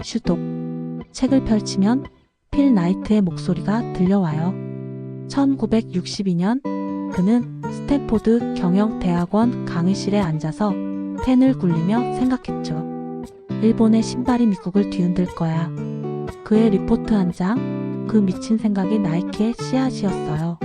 슈독. 책을 펼치면 필 나이트의 목소리가 들려와요. 1962년 그는 스탠포드 경영대학원 강의실에 앉아서 펜을 굴리며 생각했죠. 일본의 신발이 미국을 뒤흔들 거야. 그의 리포트 한 장, 그 미친 생각이 나이키의 씨앗이었어요.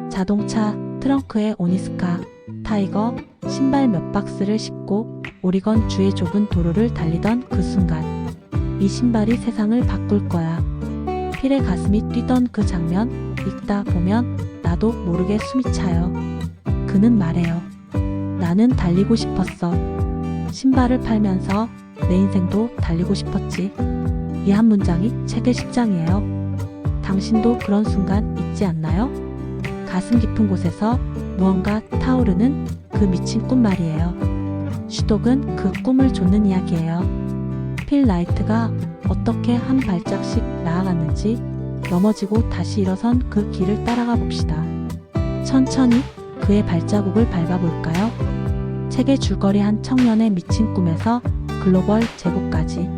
자동차 트렁크에 오니스카, 타이거, 신발 몇 박스를 싣고 오리건 주의 좁은 도로를 달리던 그 순간, 이 신발이 세상을 바꿀 거야. 필의 가슴이 뛰던 그 장면 읽다 보면 나도 모르게 숨이 차요. 그는 말해요. 나는 달리고 싶었어. 신발을 팔면서 내 인생도 달리고 싶었지. 이 한 문장이 책의 10장이에요. 당신도 그런 순간 있지 않나요? 가슴 깊은 곳에서 무언가 타오르는 그 미친 꿈 말이에요. 슈독은 그 꿈을 좇는 이야기예요. 필 나이트가 어떻게 한 발짝씩 나아갔는지 넘어지고 다시 일어선 그 길을 따라가 봅시다. 천천히 그의 발자국을 밟아볼까요? 책의 줄거리 한 청년의 미친 꿈에서 글로벌 제국까지.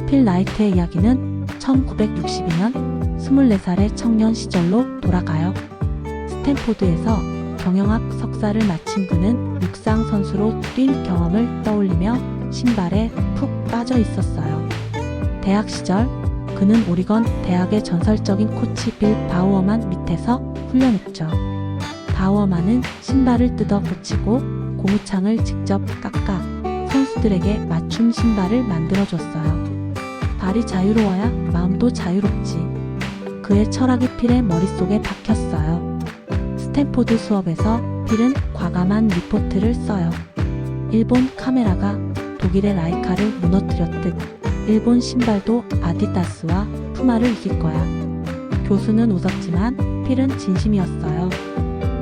필 나이트의 이야기는 1962년 24살의 청년 시절로 돌아가요. 스탠포드에서 경영학 석사를 마친 그는 육상 선수로 뛴 경험을 떠올리며 신발에 푹 빠져 있었어요. 대학 시절 그는 오리건 대학의 전설적인 코치 빌 바우어만 밑에서 훈련했죠. 바우어만은 신발을 뜯어 고치고 고무창을 직접 깎아 선수들에게 맞춤 신발을 만들어줬어요. 발이 자유로워야 마음도 자유롭지. 그의 철학이 필의 머릿속에 박혔어요. 스탠포드 수업에서 필은 과감한 리포트를 써요. 일본 카메라가 독일의 라이카를 무너뜨렸듯 일본 신발도 아디다스와 푸마를 이길 거야. 교수는 웃었지만 필은 진심이었어요.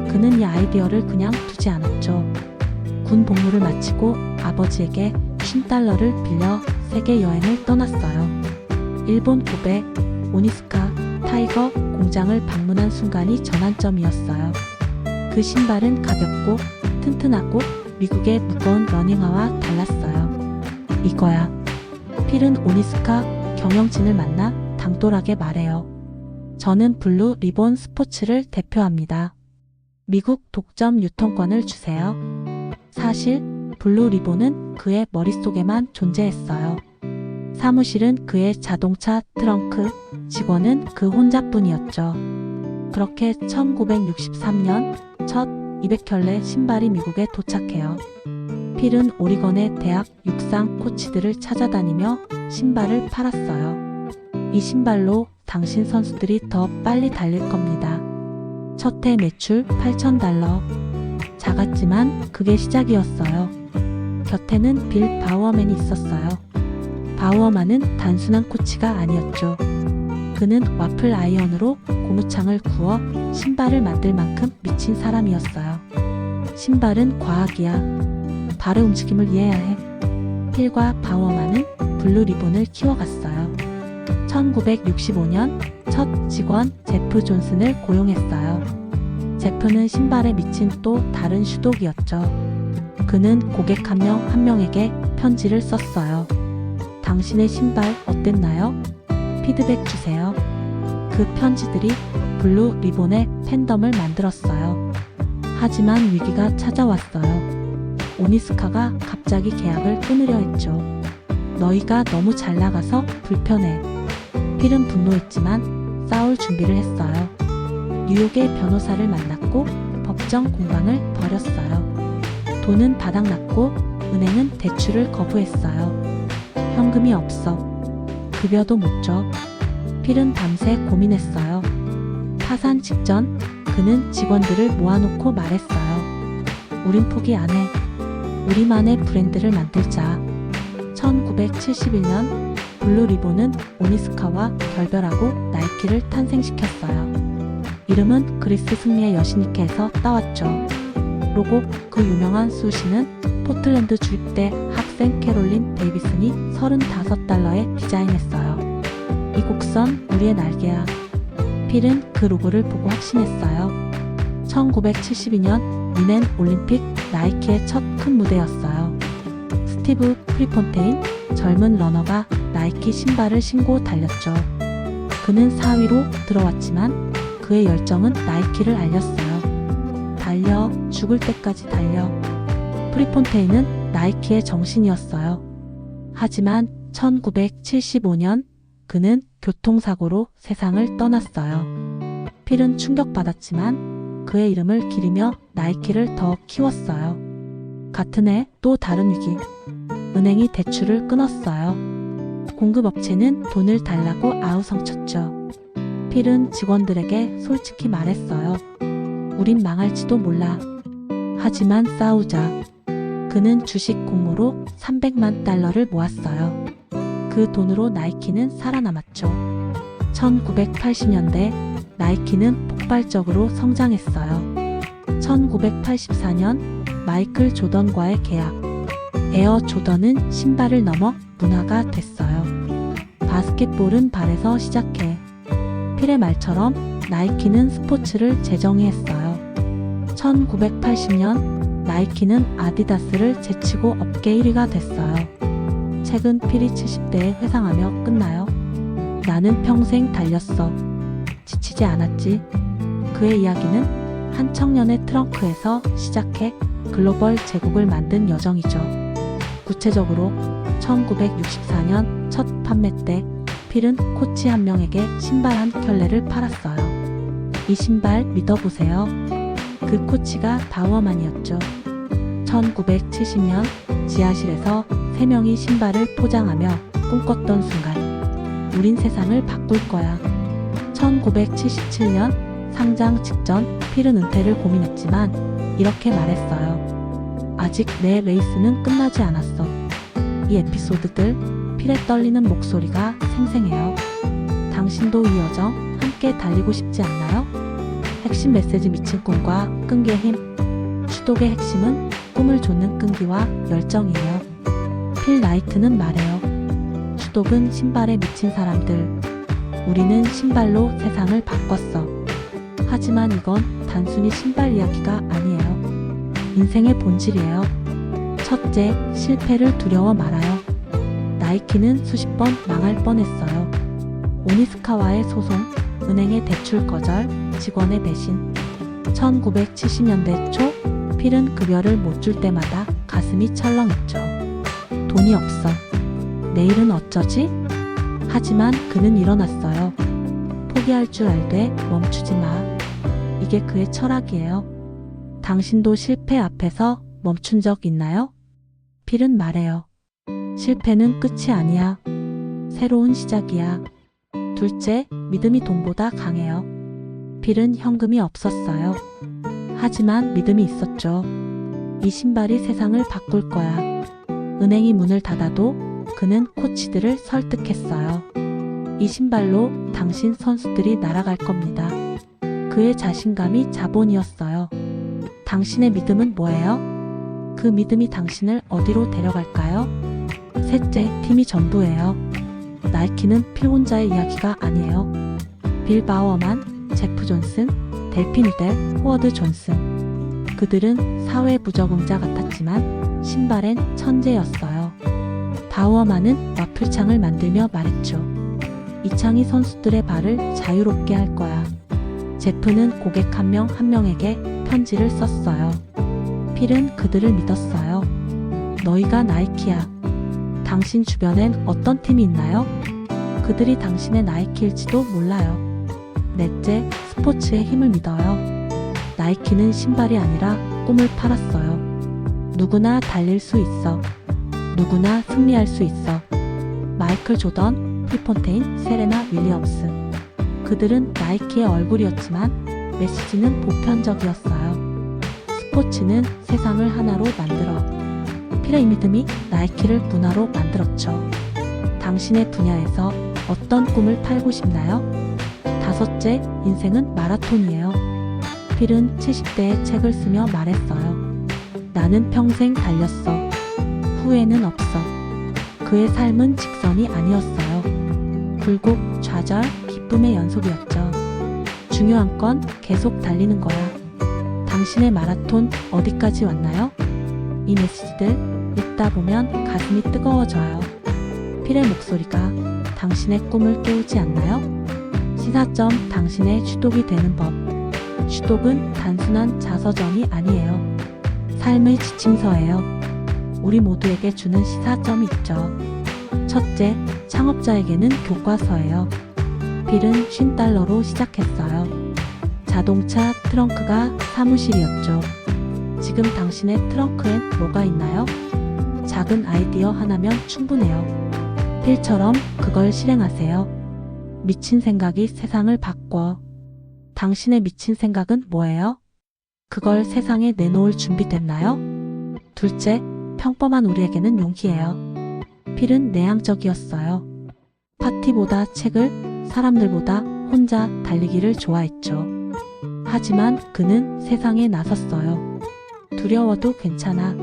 그는 이 아이디어를 그냥 두지 않았죠. 군 복무를 마치고 아버지에게 $50를 빌려 세계 여행을 떠났어요. 일본 고베, 오니스카, 타이거 공장을 방문한 순간이 전환점이었어요. 그 신발은 가볍고 튼튼하고 미국의 무거운 러닝화와 달랐어요. 이거야. 필은 오니스카 경영진을 만나 당돌하게 말해요. 저는 블루 리본 스포츠를 대표합니다. 미국 독점 유통권을 주세요. 사실 블루 리본은 그의 머릿속에만 존재했어요. 사무실은 그의 자동차 트렁크, 직원은 그 혼자뿐이었죠. 그렇게 1963년 첫 200켤레 신발이 미국에 도착해요. 필은 오리건의 대학 육상 코치들을 찾아다니며 신발을 팔았어요. 이 신발로 당신 선수들이 더 빨리 달릴 겁니다. 첫 해 매출 $8,000. 작았지만 그게 시작이었어요. 곁에는 빌 바우어맨이 있었어요. 바우어만은 단순한 코치가 아니었죠. 그는 와플 아이언으로 고무창을 구워 신발을 만들 만큼 미친 사람이었어요. 신발은 과학이야. 발의 움직임을 이해해야 해. 필과 바우어만은 블루 리본을 키워갔어요. 1965년 첫 직원 제프 존슨을 고용했어요. 제프는 신발에 미친 또 다른 슈독이었죠. 그는 고객 한 명 한 명에게 편지를 썼어요. 당신의 신발 어땠나요? 피드백 주세요. 그 편지들이 블루 리본의 팬덤을 만들었어요. 하지만 위기가 찾아왔어요. 오니스카가 갑자기 계약을 끊으려 했죠. 너희가 너무 잘 나가서 불편해. 필은 분노했지만 싸울 준비를 했어요. 뉴욕의 변호사를 만났고 법정 공방을 벌였어요. 돈은 바닥났고 은행은 대출을 거부했어요. 현금이 없어. 급여도 못 줘. 필은 밤새 고민했어요. 파산 직전 그는 직원들을 모아놓고 말했어요. 우린 포기 안 해. 우리만의 브랜드를 만들자. 1971년 블루 리본은 오니스카와 결별하고 나이키를 탄생시켰어요. 이름은 그리스 승리의 여신이케에서 따왔죠. 로고 그 유명한 수시는 포틀랜드 주립대 학생 캐롤린 데이비슨이 $35에 디자인했어요. 이 곡선 우리의 날개야. 필은 그 로고를 보고 확신했어요. 1972년 미넨 올림픽 나이키의 첫 큰 무대였어요. 스티브 프리폰테인 젊은 러너가 나이키 신발을 신고 달렸죠. 그는 4위로 들어왔지만 그의 열정은 나이키를 알렸어요. 달려, 죽을 때까지 달려. 프리폰테인은 나이키의 정신이었어요. 하지만 1975년 그는 교통사고로 세상을 떠났어요. 필은 충격받았지만 그의 이름을 기리며 나이키를 더 키웠어요. 같은 해 또 다른 위기. 은행이 대출을 끊었어요. 공급업체는 돈을 달라고 아우성쳤죠. 필은 직원들에게 솔직히 말했어요. 우린 망할지도 몰라. 하지만 싸우자. 그는 주식 공모로 300만 달러를 모았어요. 그 돈으로 나이키는 살아남았죠. 1980년대 나이키는 폭발적으로 성장했어요. 1984년 마이클 조던과의 계약. 에어 조던은 신발을 넘어 문화가 됐어요. 바스켓볼은 발에서 시작해. 필의 말처럼 나이키는 스포츠를 재정의했어요. 1980년 나이키는 아디다스를 제치고 업계 1위가 됐어요. 최근 필이 70대에 회상하며 끝나요. 나는 평생 달렸어. 지치지 않았지. 그의 이야기는 한 청년의 트렁크에서 시작해 글로벌 제국을 만든 여정이죠. 구체적으로 1964년 첫 판매 때 필은 코치 한 명에게 신발 한 켤레를 팔았어요. 이 신발 믿어보세요. 그 코치가 바우어만이었죠. 1970년 지하실에서 3명이 신발을 포장하며 꿈꿨던 순간 우린 세상을 바꿀 거야. 1977년 상장 직전 필은 은퇴를 고민했지만 이렇게 말했어요. 아직 내 레이스는 끝나지 않았어. 이 에피소드들, 필의 떨리는 목소리가 생생해요. 당신도 이 여정 함께 달리고 싶지 않나요? 핵심 메시지 미친 꿈과 끈기의 힘. 추독의 핵심은 꿈을 좇는 끈기와 열정이에요. 필 나이트는 말해요. 추독은 신발에 미친 사람들. 우리는 신발로 세상을 바꿨어. 하지만 이건 단순히 신발 이야기가 아니에요. 인생의 본질이에요. 첫째, 실패를 두려워 말아요. 나이키는 수십 번 망할 뻔했어요. 오니스카와의 소송, 은행의 대출 거절, 직원의 배신. 1970년대 초 필은 급여를 못 줄 때마다 가슴이 철렁했죠. 돈이 없어. 내일은 어쩌지? 하지만 그는 일어났어요. 포기할 줄 알되 멈추지 마. 이게 그의 철학이에요. 당신도 실패 앞에서 멈춘 적 있나요? 필은 말해요. 실패는 끝이 아니야. 새로운 시작이야. 둘째, 믿음이 돈보다 강해요. 필은 현금이 없었어요. 하지만 믿음이 있었죠. 이 신발이 세상을 바꿀 거야. 은행이 문을 닫아도 그는 코치들을 설득했어요. 이 신발로 당신 선수들이 날아갈 겁니다. 그의 자신감이 자본이었어요. 당신의 믿음은 뭐예요? 그 믿음이 당신을 어디로 데려갈까요? 셋째, 팀이 전부예요. 나이키는 필 혼자의 이야기가 아니에요. 빌 바우어만, 제프 존슨, 델핀 우델, 호워드 존슨. 그들은 사회 부적응자 같았지만 신발엔 천재였어요. 바우어만은 와플창을 만들며 말했죠. 이 창이 선수들의 발을 자유롭게 할 거야. 제프는 고객 한 명 한 명에게 편지를 썼어요. 필은 그들을 믿었어요. 너희가 나이키야. 당신 주변엔 어떤 팀이 있나요? 그들이 당신의 나이키일지도 몰라요. 넷째, 스포츠의 힘을 믿어요. 나이키는 신발이 아니라 꿈을 팔았어요. 누구나 달릴 수 있어. 누구나 승리할 수 있어. 마이클 조던, 필폰테인, 세레나 윌리엄스. 그들은 나이키의 얼굴이었지만 메시지는 보편적이었어요. 스포츠는 세상을 하나로 만들어. 필의 믿음이 나이키를 문화로 만들었죠. 당신의 분야에서 어떤 꿈을 팔고 싶나요? 다섯째, 인생은 마라톤이에요. 필은 70대에 책을 쓰며 말했어요. 나는 평생 달렸어. 후회는 없어. 그의 삶은 직선이 아니었어요. 굴곡, 좌절, 기쁨의 연속이었죠. 중요한 건 계속 달리는 거야. 당신의 마라톤 어디까지 왔나요? 이 메시지들 읽다 보면 가슴이 뜨거워져요. 필의 목소리가 당신의 꿈을 깨우지 않나요? 시사점 당신의 슈독이 되는 법. 슈독은 단순한 자서전이 아니에요. 삶의 지침서예요. 우리 모두에게 주는 시사점이 있죠. 첫째, 창업자에게는 교과서예요. 빌은 $50로 시작했어요. 자동차 트렁크가 사무실이었죠. 지금 당신의 트렁크엔 뭐가 있나요? 작은 아이디어 하나면 충분해요. 필처럼 그걸 실행하세요. 미친 생각이 세상을 바꿔. 당신의 미친 생각은 뭐예요? 그걸 세상에 내놓을 준비 됐나요? 둘째, 평범한 우리에게는 용기예요. 필은 내향적이었어요. 파티보다 책을, 사람들보다 혼자 달리기를 좋아했죠. 하지만 그는 세상에 나섰어요. 두려워도 괜찮아.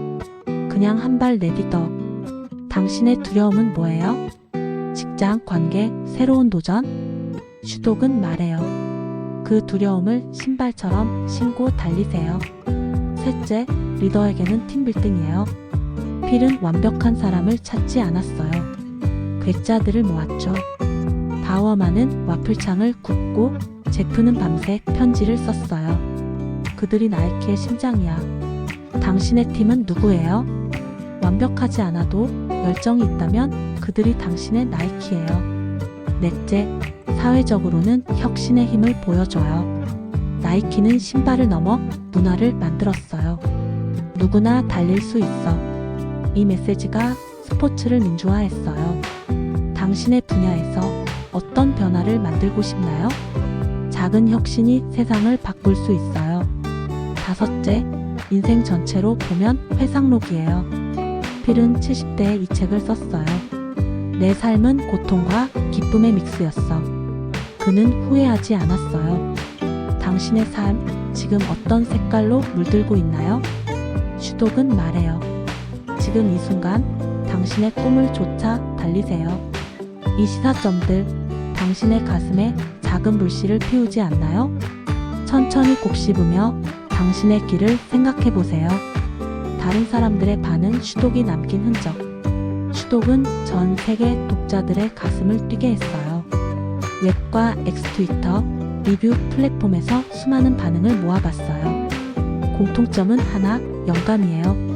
그냥 한 발 내딛어. 당신의 두려움은 뭐예요? 직장, 관계, 새로운 도전? 슈독은 말해요. 그 두려움을 신발처럼 신고 달리세요. 셋째, 리더에게는 팀빌딩이에요. 필은 완벽한 사람을 찾지 않았어요. 괴짜들을 모았죠. 바워만은 와플창을 굽고 제프는 밤새 편지를 썼어요. 그들이 나이키의 심장이야. 당신의 팀은 누구예요? 완벽하지 않아도 열정이 있다면 그들이 당신의 나이키예요. 넷째, 사회적으로는 혁신의 힘을 보여줘요. 나이키는 신발을 넘어 문화를 만들었어요. 누구나 달릴 수 있어. 이 메시지가 스포츠를 민주화했어요. 당신의 분야에서 어떤 변화를 만들고 싶나요? 작은 혁신이 세상을 바꿀 수 있어요. 다섯째, 인생 전체로 보면 회상록이에요. 필은 70대에 이 책을 썼어요. 내 삶은 고통과 기쁨의 믹스였어. 그는 후회하지 않았어요. 당신의 삶, 지금 어떤 색깔로 물들고 있나요? 슈독은 말해요. 지금 이 순간 당신의 꿈을 쫓아 달리세요. 이 시사점들, 당신의 가슴에 작은 불씨를 피우지 않나요? 천천히 곱씹으며 당신의 길을 생각해 보세요. 다른 사람들의 반응, 슈독이 남긴 흔적. 슈독은 전 세계 독자들의 가슴을 뛰게 했어요. 웹과 엑스트위터, 리뷰 플랫폼에서 수많은 반응을 모아봤어요. 공통점은 하나, 영감이에요.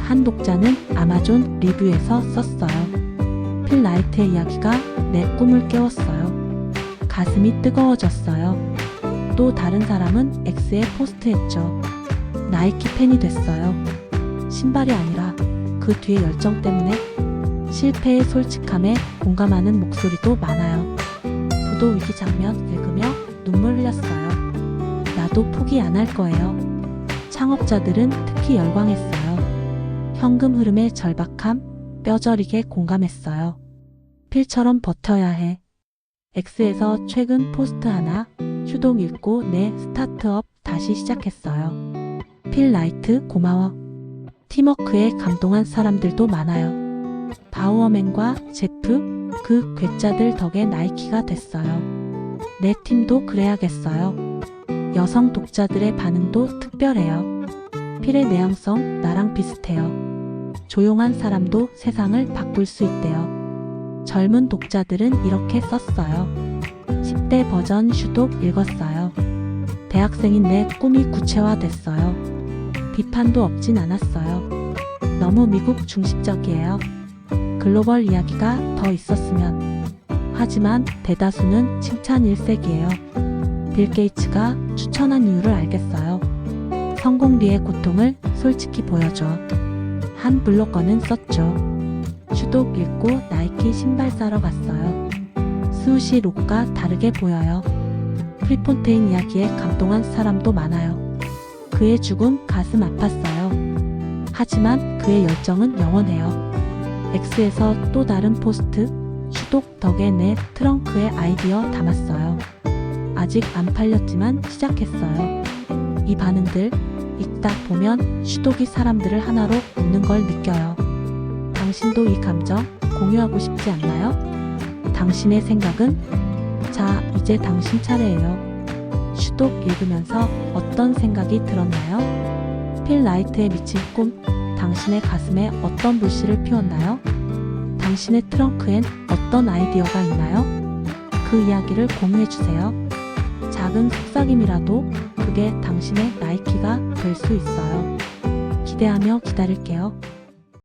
한 독자는 아마존 리뷰에서 썼어요. 필 라이트의 이야기가 내 꿈을 깨웠어요. 가슴이 뜨거워졌어요. 또 다른 사람은 X에 포스트했죠. 나이키 팬이 됐어요. 신발이 아니라 그 뒤의 열정 때문에. 실패의 솔직함에 공감하는 목소리도 많아요. 부도 위기 장면 읽으며 눈물 흘렸어요. 나도 포기 안 할 거예요. 창업자들은 특히 열광했어요. 현금 흐름의 절박함, 뼈저리게 공감했어요. 필처럼 버텨야 해. X에서 최근 포스트 하나, 슈독 읽고 내 스타트업 다시 시작했어요. 필 라이트 고마워. 팀워크에 감동한 사람들도 많아요. 바우어맨과 제프, 그 괴짜들 덕에 나이키가 됐어요. 내 팀도 그래야겠어요. 여성 독자들의 반응도 특별해요. 필의 내향성 나랑 비슷해요. 조용한 사람도 세상을 바꿀 수 있대요. 젊은 독자들은 이렇게 썼어요. 10대 버전 슈독 읽었어요. 대학생인 내 꿈이 구체화됐어요. 비판도 없진 않았어요. 너무 미국 중심적이에요. 글로벌 이야기가 더 있었으면. 하지만 대다수는 칭찬 일색이에요. 빌 게이츠가 추천한 이유를 알겠어요. 성공 뒤의 고통을 솔직히 보여줘. 한 블로거는 썼죠. 슈독 읽고 나이키 신발 사러 갔어요. 스우시 록과 다르게 보여요. 프리폰테인 이야기에 감동한 사람도 많아요. 그의 죽음 가슴 아팠어요. 하지만 그의 열정은 영원해요. X에서 또 다른 포스트, 슈독 덕에 내 트렁크에 아이디어 담았어요. 아직 안 팔렸지만 시작했어요. 이 반응들, 읽다 보면 슈독이 사람들을 하나로 묶는 걸 느껴요. 당신도 이 감정 공유하고 싶지 않나요? 당신의 생각은? 자, 이제 당신 차례예요. 슈독 읽으면서 어떤 생각이 필 라이트의 미친 꿈, 당신의 가슴에 어떤 불씨를 피웠나요? 당신의 트렁크엔 어떤 아이디어가 있나요? 그 이야기를 공유해주세요. 작은 속삭임이라도 그게 당신의 나이키가 될 수 있어요. 기대하며 기다릴게요.